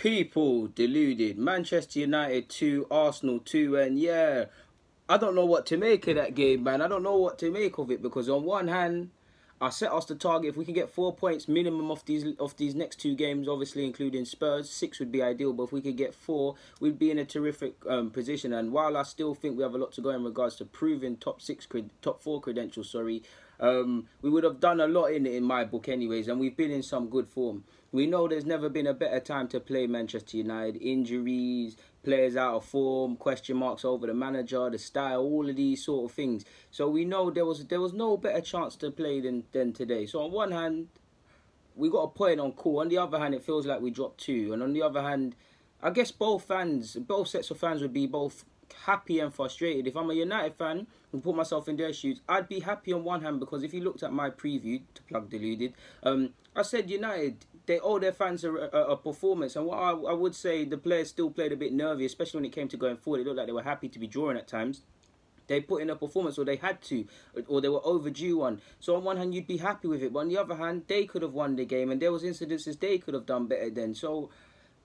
People deluded. Manchester United 2, Arsenal 2, and yeah, I don't know what to make of that game, man. I don't know what to make of it because on one hand, I set us the target if we can get 4 points minimum off these next two games, obviously including Spurs. 6 would be ideal, but if we could get 4, we'd be in a terrific position. And while I still think we have a lot to go in regards to proving top 4 credentials, we would have done a lot in my book anyways, and we've been in some good form. We know there's never been a better time to play Manchester United. Injuries, players out of form, question marks over the manager, the style, all of these sort of things. So we know there was no better chance to play than today. So on one hand, we got a point on call. On the other hand, it feels like we dropped 2. And on the other hand, I guess both sets of fans would be both happy and frustrated. If I'm a United fan and put myself in their shoes, I'd be happy on one hand because if you looked at my preview, to plug deluded, I said United, they owe their fans a performance. And what I would say, the players still played a bit nervy, especially when it came to going forward. It looked like they were happy to be drawing at times. They put in a performance, or they had to, or they were overdue one. So on one hand, you'd be happy with it, but on the other hand, they could have won the game, and there was incidences they could have done better then. So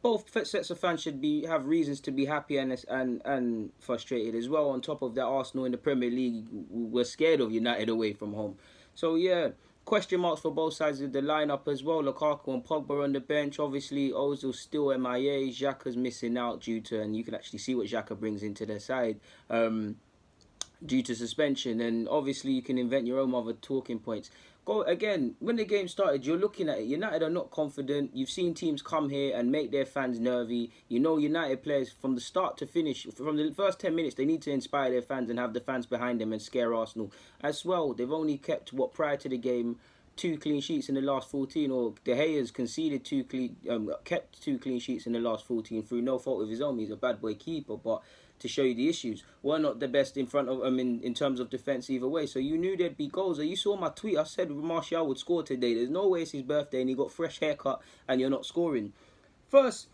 both sets of fans should have reasons to be happy and frustrated as well. On top of that, Arsenal in the Premier League were scared of United away from home. So yeah, question marks for both sides of the lineup as well. Lukaku and Pogba on the bench. Obviously, Ozil's still MIA. Xhaka's missing out due to, and you can actually see what Xhaka brings into their side, due to suspension. And obviously, you can invent your own other talking points. Go again, when the game started, you're looking at it. United are not confident. You've seen teams come here and make their fans nervy. You know, United players from the start to finish, from the first 10 minutes, they need to inspire their fans and have the fans behind them and scare Arsenal as well. They've only kept, prior to the game, 2 clean sheets in the last 14, or De Gea's conceded kept 2 clean sheets in the last 14 through no fault of his own. He's a bad boy keeper, but to show you the issues, we're not the best in front of in terms of defence either way. So you knew there'd be goals. You saw my tweet. I said Martial would score today. There's no way it's his birthday and he got fresh haircut and you're not scoring. First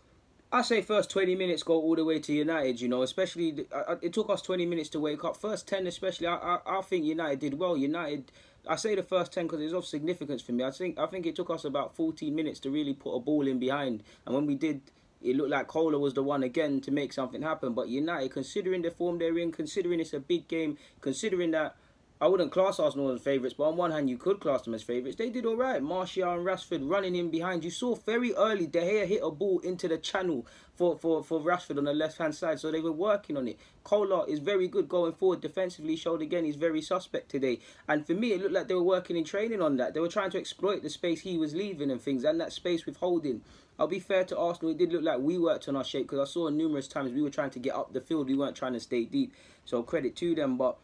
20 minutes go all the way to United, you know, especially, it took us 20 minutes to wake up. First 10 especially, I think United did well. United, I say the first 10 because it's of significance for me. I think it took us about 14 minutes to really put a ball in behind. And when we did, it looked like Kohler was the one again to make something happen. But United, considering the form they're in, considering it's a big game, considering that I wouldn't class Arsenal as favourites, but on one hand you could class them as favourites. They did all right. Martial and Rashford running in behind. You saw very early De Gea hit a ball into the channel for Rashford on the left-hand side, so they were working on it. Kohler is very good going forward defensively, showed again he's very suspect today. And for me, it looked like they were working in training on that. They were trying to exploit the space he was leaving and things, and that space with holding. I'll be fair to Arsenal, it did look like we worked on our shape because I saw numerous times we were trying to get up the field. We weren't trying to stay deep, so credit to them. But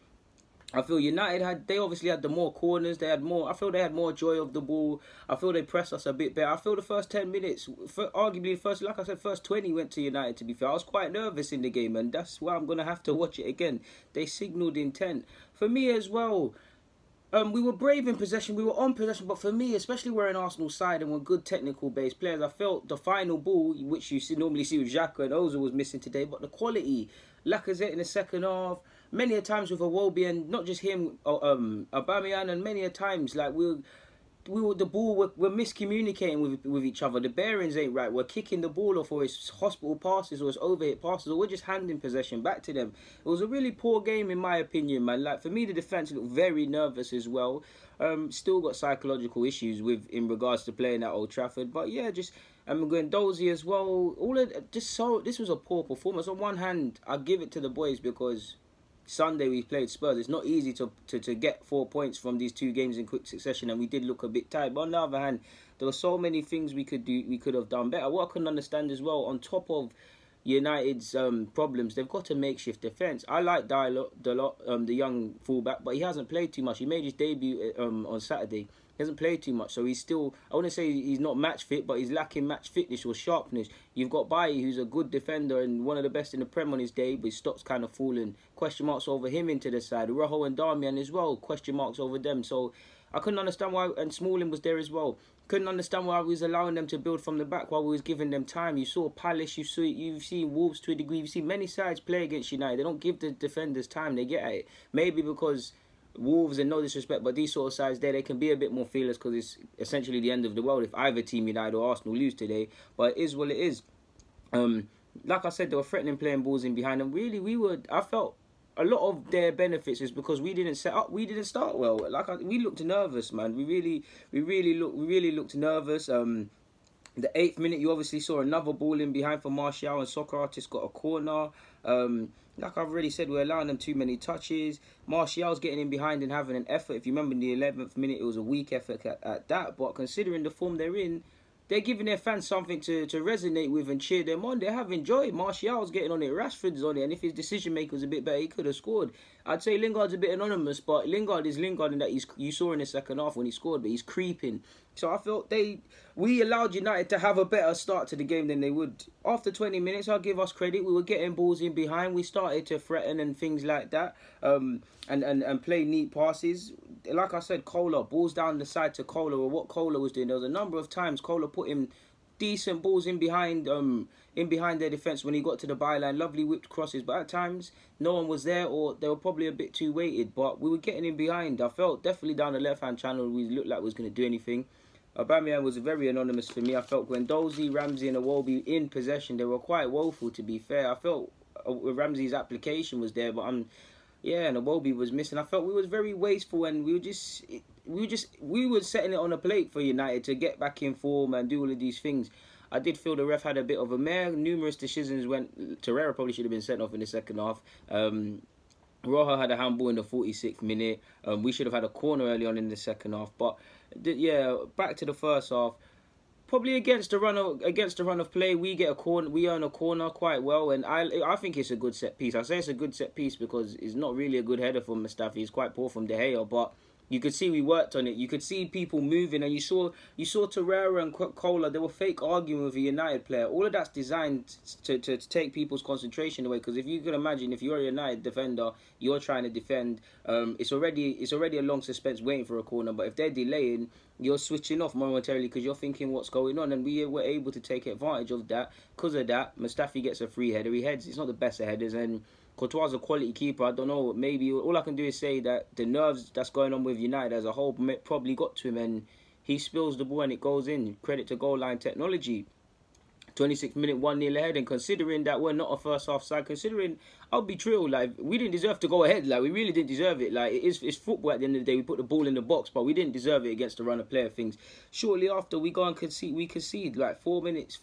I feel United they obviously had the more corners. I feel they had more joy of the ball. I feel they pressed us a bit better. I feel the first 10 minutes, arguably first 20 went to United, to be fair. I was quite nervous in the game, and that's why I'm going to have to watch it again. They signalled intent. For me as well, we were brave in possession. We were on possession, but for me, especially we're an Arsenal side and we're good technical-based players, I felt the final ball, which you normally see with Xhaka and Ozil, was missing today, but the quality, Lacazette in the second half, many a times with Iwobi, and not just him, Aubameyang, and many a times like we're miscommunicating with each other. The bearings ain't right. We're kicking the ball off, or it's hospital passes, or it's overhit passes, or we're just handing possession back to them. It was a really poor game in my opinion, man. Like for me, the defense looked very nervous as well. Still got psychological issues in regards to playing at Old Trafford, but yeah, I'm going Dozy as well. This was a poor performance. On one hand, I give it to the boys because Sunday we played Spurs. It's not easy to get 4 points from these 2 games in quick succession, and we did look a bit tired. But on the other hand, there were so many things we could have done better. What I couldn't understand as well, on top of United's problems, they've got a makeshift defence. I like the young fullback, but he hasn't played too much. He made his debut on Saturday. He hasn't played too much, so he's still, I wouldn't say he's not match fit, but he's lacking match fitness or sharpness. You've got Bailly, who's a good defender and one of the best in the Prem on his day, but his stock's kind of fallen. Question marks over him into the side. Rojo and Darmian as well, question marks over them. So I couldn't understand why, and Smalling was there as well. Couldn't understand why we was allowing them to build from the back while we was giving them time. You saw Palace, you've seen Wolves to a degree, you've seen many sides play against United. They don't give the defenders time, they get at it. Maybe because Wolves, and no disrespect, but these sort of sides there, they can be a bit more fearless because it's essentially the end of the world if either team, United or Arsenal, lose today. But it is what it is. Like I said, they were threatening playing balls in behind, and really I felt a lot of their benefits is because we didn't set up, we didn't start well. We looked nervous, man. We really looked nervous. The 8th minute, you obviously saw another ball in behind for Martial, and Soccer Artist got a corner. Like I've already said, we're allowing them too many touches. Martial's getting in behind and having an effort. If you remember in the 11th minute, it was a weak effort at that. But considering the form they're in, they're giving their fans something to resonate with and cheer them on. They're having joy. Martial's getting on it. Rashford's on it. And if his decision maker was a bit better, he could have scored. I'd say Lingard's a bit anonymous, but Lingard is Lingard in that you saw in the second half when he scored, but he's creeping. So I felt we allowed United to have a better start to the game than they would. After 20 minutes, I'll give us credit. We were getting balls in behind. We started to threaten and things like that, and play neat passes. Like I said, Kohler, balls down the side to Kohler, or what Kohler was doing. There was a number of times Kohler put him decent balls in behind their defence when he got to the byline. Lovely whipped crosses, but at times no one was there, or they were probably a bit too weighted. But we were getting in behind. I felt definitely down the left-hand channel we looked like we was going to do anything. Aubameyang was very anonymous for me. I felt Guendouzi, Ramsey and Iwobi in possession, they were quite woeful, to be fair. I felt Ramsey's application was there, but and Iwobi was missing. I felt we was very wasteful, and we were setting it on a plate for United to get back in form and do all of these things. I did feel the ref had a bit of a mare. Numerous decisions went. Torreira probably should have been sent off in the second half. Rojo had a handball in the 46th minute. We should have had a corner early on in the second half. But yeah, back to the first half. Probably against the run of play, we get a corner. We earn a corner quite well, and I think it's a good set piece. I say it's a good set piece because it's not really a good header from Mustafi. It's quite poor from De Gea, but you could see we worked on it. You could see people moving, and you saw Torreira and Kohler. They were fake arguing with a United player. All of that's designed to take people's concentration away. Because if you can imagine, if you're a United defender, you're trying to defend. It's already a long suspense waiting for a corner. But if they're delaying, you're switching off momentarily because you're thinking what's going on. And we were able to take advantage of that. Because of that, Mustafi gets a free header. He heads. It's not the best of headers, and Courtois is a quality keeper. I don't know, maybe all I can do is say that the nerves that's going on with United as a whole probably got to him, and he spills the ball and it goes in. Credit to goal line technology. 26th minute, 1-0 ahead, and considering that we're not a first half side, considering, I'll be true, like, we didn't deserve to go ahead, like, we really didn't deserve it. Like, it's football at the end of the day. We put the ball in the box, but we didn't deserve it against the run of player things. Shortly after, we go and concede like 4 minutes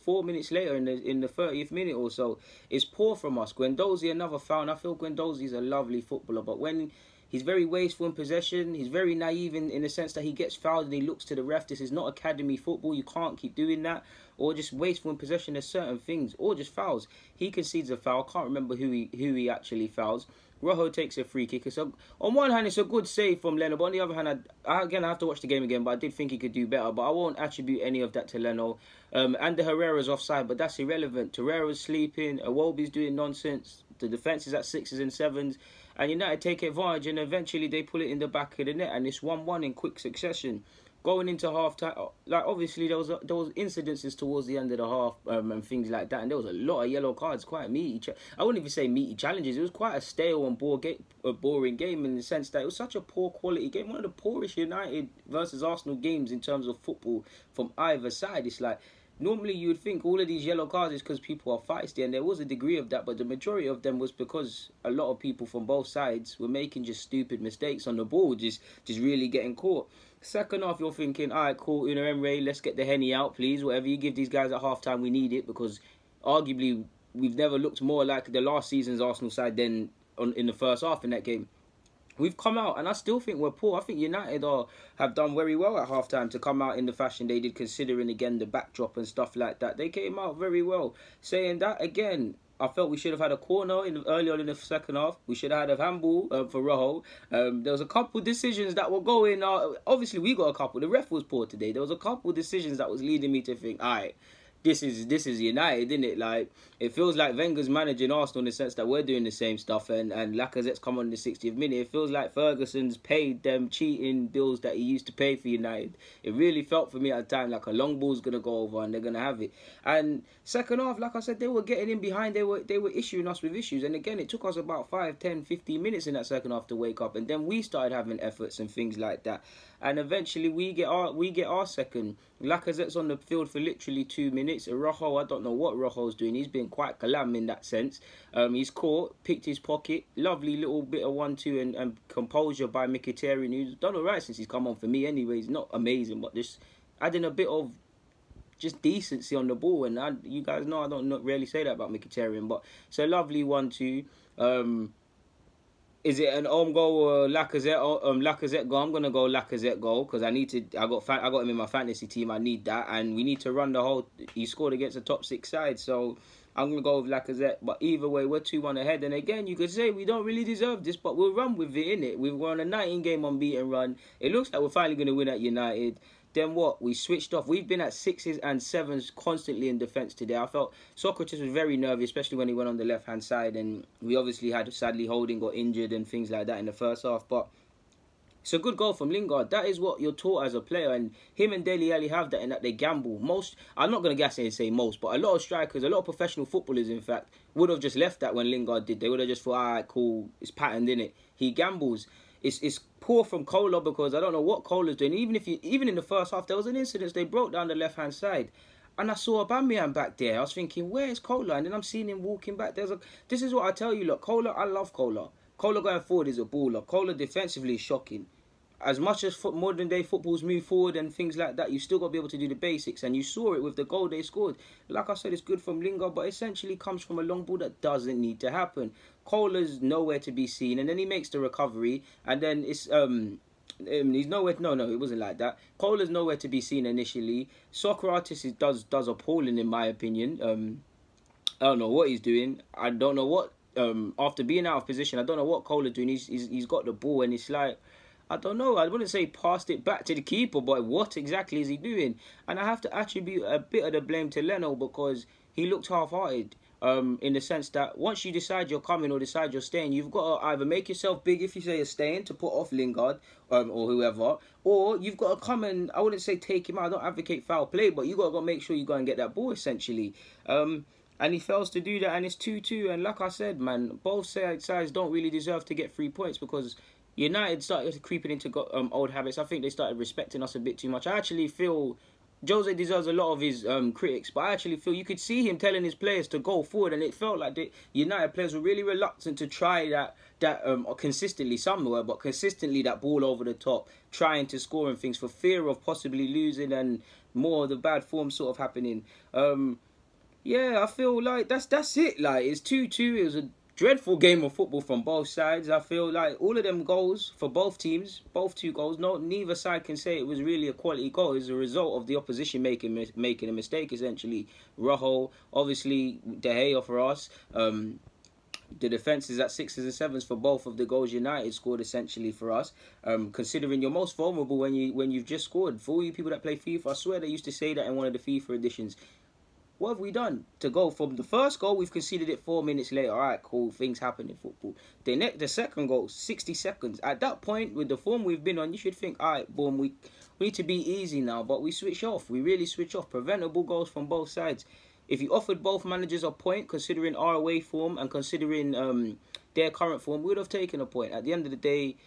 later in the 30th minute or so. It's poor from us. Guendouzi, another foul, and I feel Guendouzi's a lovely footballer, but when he's very wasteful in possession, he's very naive in the sense that he gets fouled and he looks to the ref. This is not academy football. You can't keep doing that. Or just wasteful in possession. There's certain things. Or just fouls. He concedes a foul. I can't remember who he actually fouls. Rojo takes a free kick. So on one hand, it's a good save from Leno. But on the other hand, I have to watch the game again. But I did think he could do better. But I won't attribute any of that to Leno. And the Herrera's offside. But that's irrelevant. Torreira's sleeping. Iwobi's doing nonsense. The defence is at 6s and 7s. And United take advantage, and eventually they pull it in the back of the net, and it's 1-1 in quick succession. Going into half time, like obviously there was incidences towards the end of the half and things like that, and there was a lot of yellow cards, quite meaty. I wouldn't even say meaty challenges. It was quite a stale and boring game in the sense that it was such a poor quality game, one of the poorest United versus Arsenal games in terms of football from either side. It's like, normally you would think all of these yellow cards is because people are feisty, and there was a degree of that, but the majority of them was because a lot of people from both sides were making just stupid mistakes on the ball, just really getting caught. Second half, you're thinking, all right, cool, Unai Emery, let's get the Henny out, please. Whatever you give these guys at half-time, we need it, because arguably we've never looked more like the last season's Arsenal side than in the first half in that game. We've come out, and I still think we're poor. I think United have done very well at half-time to come out in the fashion they did, considering, again, the backdrop and stuff like that. They came out very well. Saying that, again, I felt we should have had a corner early on in the second half. We should have had a handball for Rojo. There was a couple decisions that were going... obviously, we got a couple. The ref was poor today. There was a couple decisions that was leading me to think, all right, this is United, isn't it? Like, it feels like Wenger's managing Arsenal in the sense that we're doing the same stuff, and Lacazette's come on in the 60th minute. It feels like Ferguson's paid them cheating bills that he used to pay for United. It really felt for me at the time like a long ball's going to go over and they're going to have it. And second half, like I said, they were getting in behind. They were issuing us with issues. And again, it took us about 5, 10, 15 minutes in that second half to wake up. And then we started having efforts and things like that. and eventually we get our second. Lacazette's on the field for literally 2 minutes. Rojo, I don't know what Rojo's doing. He's been quite calam in that sense. He's caught, picked his pocket, lovely little bit of 1-2 and composure by Mkhitaryan, who's done alright since he's come on for me. Anyway, he's not amazing, but just adding a bit of just decency on the ball. And you guys know I don't not really say that about Mkhitaryan, but it's a lovely 1-2. Is it an own goal or Lacazette? Lacazette goal. I'm gonna go Lacazette goal because I need to. I got him in my fantasy team. I need that, and we need to run the whole. He scored against a top 6 side, so I'm gonna go with Lacazette. But either way, we're 2-1 ahead. And again, you could say we don't really deserve this, but we'll run with it, innit? We're on a 19-game unbeaten run. It looks like we're finally gonna win at United. Then what? We switched off. We've been at 6s and 7s constantly in defence today. I felt Socrates was very nervy, especially when he went on the left-hand side. And we obviously had, sadly, Holding got injured and things like that in the first half. But it's a good goal from Lingard. That is what you're taught as a player. And him and Dele Alli have that in that they gamble. Most, I'm not going to gas it and say most, but a lot of strikers, a lot of professional footballers, in fact, would have just left that when Lingard did. They would have just thought, all right, cool, it's patterned, innit? He gambles. It's poor from Kola because I don't know what Kola's doing. Even in the first half, there was an incident. They broke down the left-hand side. And I saw Aubameyang back there. I was thinking, where's Kola? And then I'm seeing him walking back. This is what I tell you, look, Kola, I love Kola. Kola going forward is a baller. Kola defensively is shocking. As much as modern day footballs move forward and things like that, you still got to be able to do the basics. And you saw it with the goal they scored. Like I said, it's good from Lingard, but essentially comes from a long ball that doesn't need to happen. Kola's nowhere to be seen, and then he makes the recovery, and then it's he's nowhere. No, it wasn't like that. Kola's nowhere to be seen initially. Socrates does appalling in my opinion. I don't know what he's doing. I don't know what after being out of position, I don't know what Kola's doing. He's got the ball, and it's like, I don't know. I wouldn't say passed it back to the keeper, but what exactly is he doing? And I have to attribute a bit of the blame to Leno because he looked half-hearted. In the sense that once you decide you're coming or decide you're staying, you've got to either make yourself big if you say you're staying to put off Lingard or whoever, or you've got to come and, I wouldn't say take him out, I don't advocate foul play, but you got to go make sure you go and get that ball essentially. And he fails to do that, and it's 2-2. And like I said, man, both sides don't really deserve to get 3 points because United started creeping into old habits. I think they started respecting us a bit too much. I actually feel Jose deserves a lot of his critics, but I actually feel you could see him telling his players to go forward, and it felt like the United players were really reluctant to try that consistently. Some were, but consistently that ball over the top, trying to score and things for fear of possibly losing and more of the bad form sort of happening. Yeah, I feel like that's it. Like, it's 2-2. It was a dreadful game of football from both sides. I feel like all of them goals for both teams, both 2 goals, neither side can say it was really a quality goal. It's a result of the opposition making a mistake, essentially. Rojo, obviously, De Gea for us. The defence is at 6s and 7s for both of the goals United scored, essentially, for us. Considering you're most vulnerable when you've just scored. For all you people that play FIFA, I swear they used to say that in one of the FIFA editions. What have we done to go from the first goal? We've conceded it 4 minutes later. All right, cool. Things happen in football. The second goal, 60 seconds. At that point, with the form we've been on, you should think, all right, boom, we need to be easy now. But we switch off. We really switch off. Preventable goals from both sides. If you offered both managers a point, considering our away form and considering their current form, we would have taken a point. At the end of the day,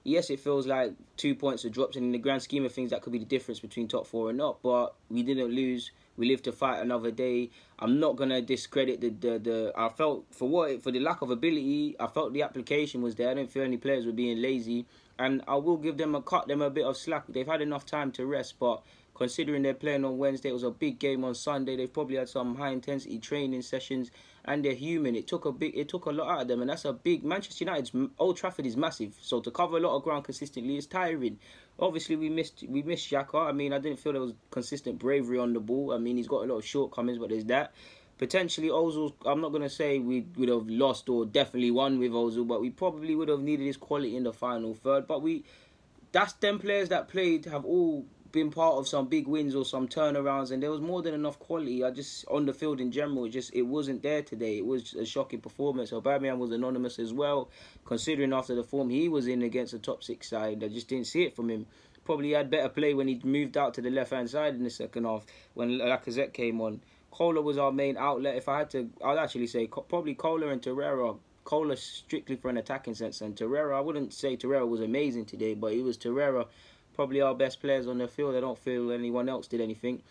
yes, it feels like 2 points are dropped, and in the grand scheme of things, that could be the difference between top 4 and not. But we didn't lose. We live to fight another day. I'm not gonna discredit the. I felt for the lack of ability, I felt the application was there. I didn't feel any players were being lazy, and I will give them a bit of slack. They've had enough time to rest, but considering they're playing on Wednesday, it was a big game on Sunday. They've probably had some high intensity training sessions, and they're human. It took a lot out of them, and that's a big. Manchester United's Old Trafford is massive, so to cover a lot of ground consistently is tiring. Obviously, we missed Xhaka. I mean, I didn't feel there was consistent bravery on the ball. I mean, he's got a lot of shortcomings, but there's that. Potentially, Ozil, I'm not going to say we would have lost or definitely won with Ozil, but we probably would have needed his quality in the final third. But that's them players that played have all been part of some big wins or some turnarounds, and there was more than enough quality. On the field in general, it wasn't there today. It was a shocking performance. Aubameyang was anonymous as well, considering after the form he was in against a top 6 side. I just didn't see it from him. Probably had better play when he moved out to the left-hand side in the second half when Lacazette came on. Kola was our main outlet. If I had to, I'd actually say probably Kola and Torreira. Kola strictly for an attacking sense, and Torreira, I wouldn't say Torreira was amazing today, but it was Torreira probably our best players on the field. I don't feel anyone else did anything.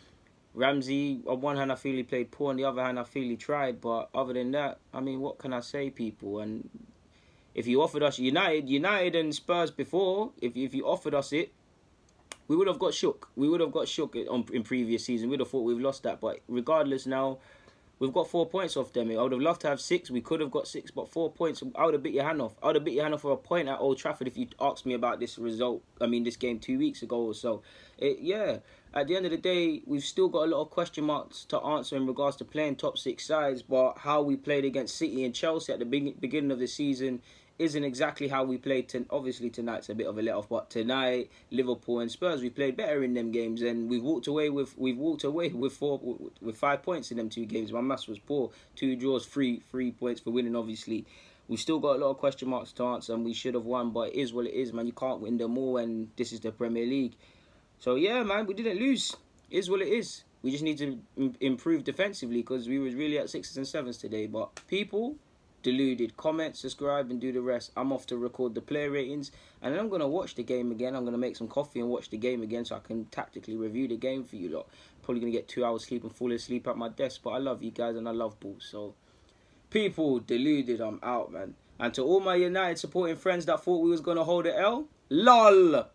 Ramsey, on one hand, I feel he played poor. On the other hand, I feel he tried. But other than that, I mean, what can I say, people? And if you offered us United and Spurs before, if you offered us it, we would have got shook. We would have got shook in previous season. We'd have thought we've lost that. But regardless now, we've got 4 points off them. I would have loved to have 6. We could have got 6, but 4 points. I would have bit your hand off. I would have bit your hand off for a point at Old Trafford if you asked me about this result. I mean, this game 2 weeks ago or so. Yeah, at the end of the day, we've still got a lot of question marks to answer in regards to playing top 6 sides. But how we played against City and Chelsea at the beginning of the season isn't exactly how we played. Obviously, tonight's a bit of a let-off, but tonight, Liverpool and Spurs, we played better in them games, and we've walked away with 5 points in them 2 games. My maths was poor. 2 draws, 3 points for winning. Obviously, we've still got a lot of question marks to answer, and we should have won. But it is what it is, man. You can't win them all, and this is the Premier League. So yeah, man, we didn't lose. It is what it is. We just need to improve defensively because we was really at 6s and 7s today. But people. Deluded. Comment, subscribe, and do the rest. I'm off to record the player ratings, and then I'm going to watch the game again. I'm going to make some coffee and watch the game again so I can tactically review the game for you lot. Probably going to get 2 hours sleep and fall asleep at my desk, but I love you guys and I love ball. So, people, deluded, I'm out, man. And to all my United supporting friends that thought we was going to hold the L, LOL!